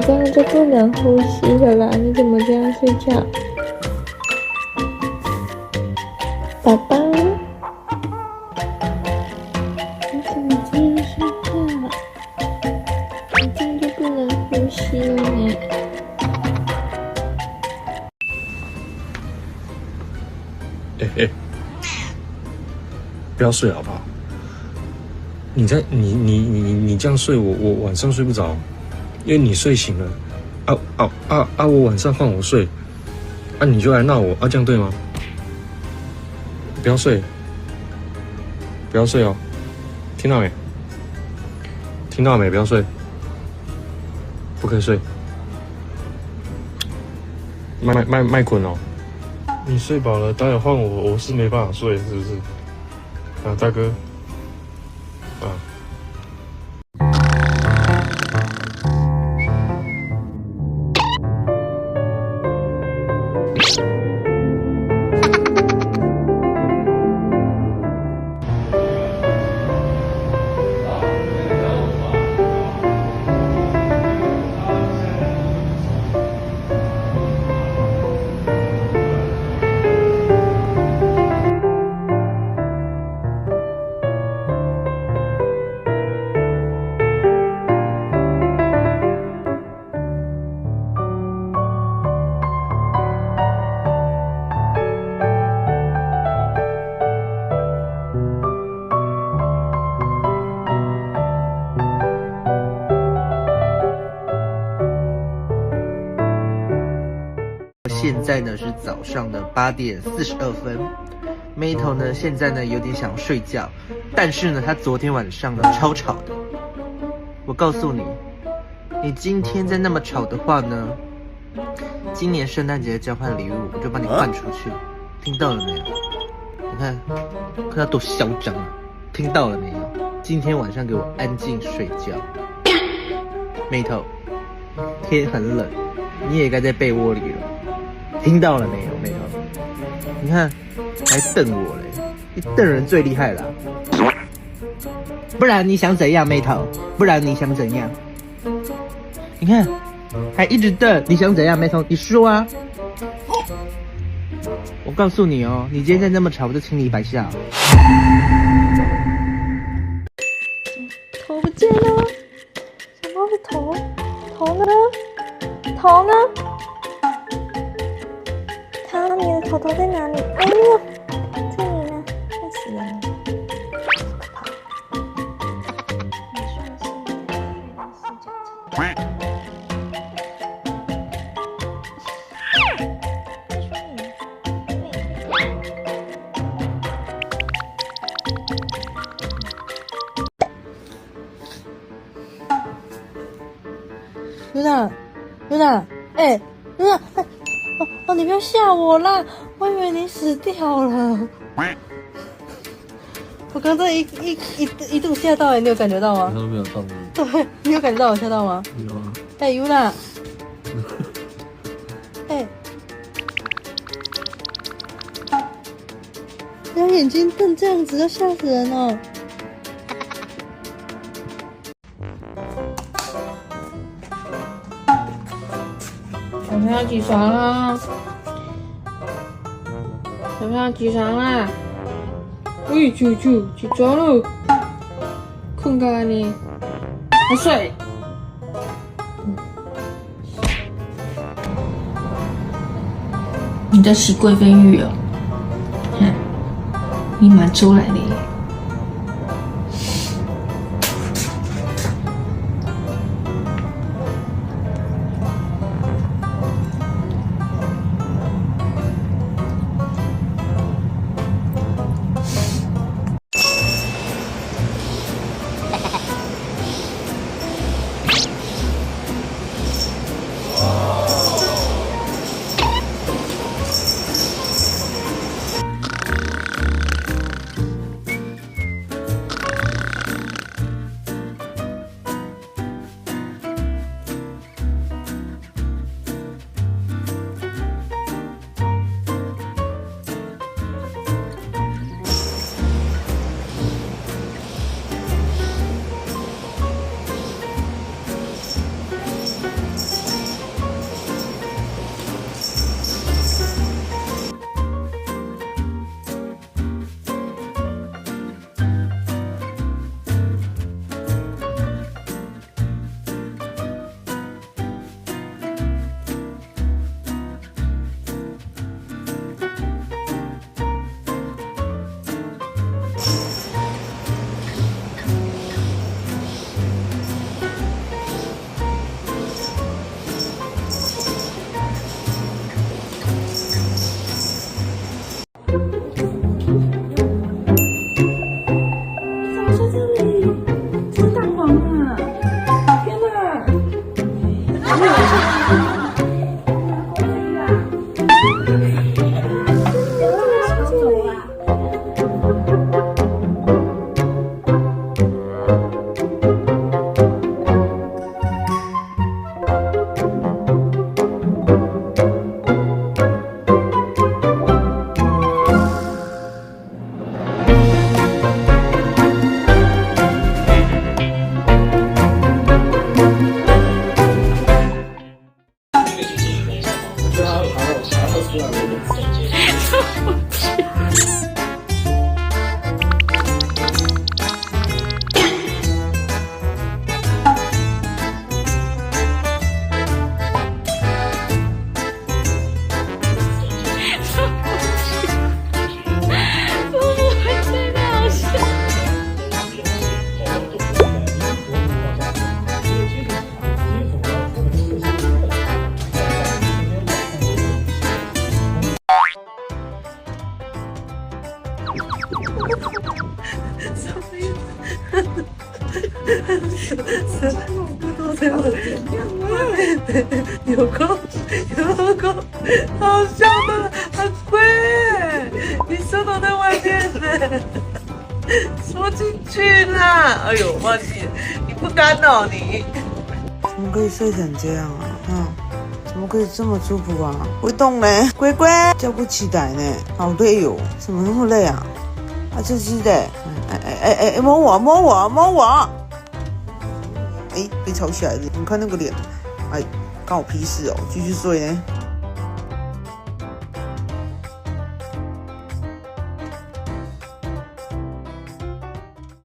这样就不能呼吸了啦！你怎么这样睡觉？宝宝，你怎么这样睡觉？你这样就不能呼吸了呢。不要睡好不好？你这样睡，我晚上睡不着，因为你睡醒了，我晚上换我睡，你就来闹我，这样对吗？不要睡，不要睡哦，听到没？听到没？不要睡，不可以睡，麦捆哦。你睡饱了，待会换我是没办法睡，是不是？大哥，现在呢是早上的8点42分，Metal 呢现在呢有点想睡觉，但是呢他昨天晚上呢超吵的。我告诉你，你今天再那么吵的话呢，今年圣诞节交换礼物我就把你换出去，听到了没有？你看他多嚣张啊！听到了没有？今天晚上给我安静睡觉。Metal， 天很冷，你也该在被窝里了。听到了没有，Metal？你看，还瞪我嘞！你瞪人最厉害了，不然你想怎样，Metal？不然你想怎样？你看，还一直瞪，你想怎样，Metal？你说啊！我告诉你哦，你今天再那么吵，我就请你100下。头不见了，小猫的头，头呢？头呢？你的头在哪里？哎呦，这里呢，吓死人了，好可怕！你算是四脚猫。Luna，哦，你不要吓我啦！我以为你死掉了。我刚才一度吓到你有感觉到吗？都没有动。对，你有感觉到我吓到吗？有啊。Yuna，不要眼睛瞪这样子，要吓死人哦！小朋友起床了，小朋友起床啦！喂，啾啾，起床了，困干了你，还睡？你在洗贵妃浴哦？哼，你蛮出来的耶。有够好笑的，很贵耶！你手都在外面呢，缩进去啦！哎呦，忘记你不干哦你。怎么可以睡成这样啊？怎么可以这么舒服啊？会动呢，乖乖叫不起来呢，好累哦，怎么那么累啊？啊，这是的，摸我！哎，被吵起来了，你看那个脸，哎，关我屁事哦，继续睡呢。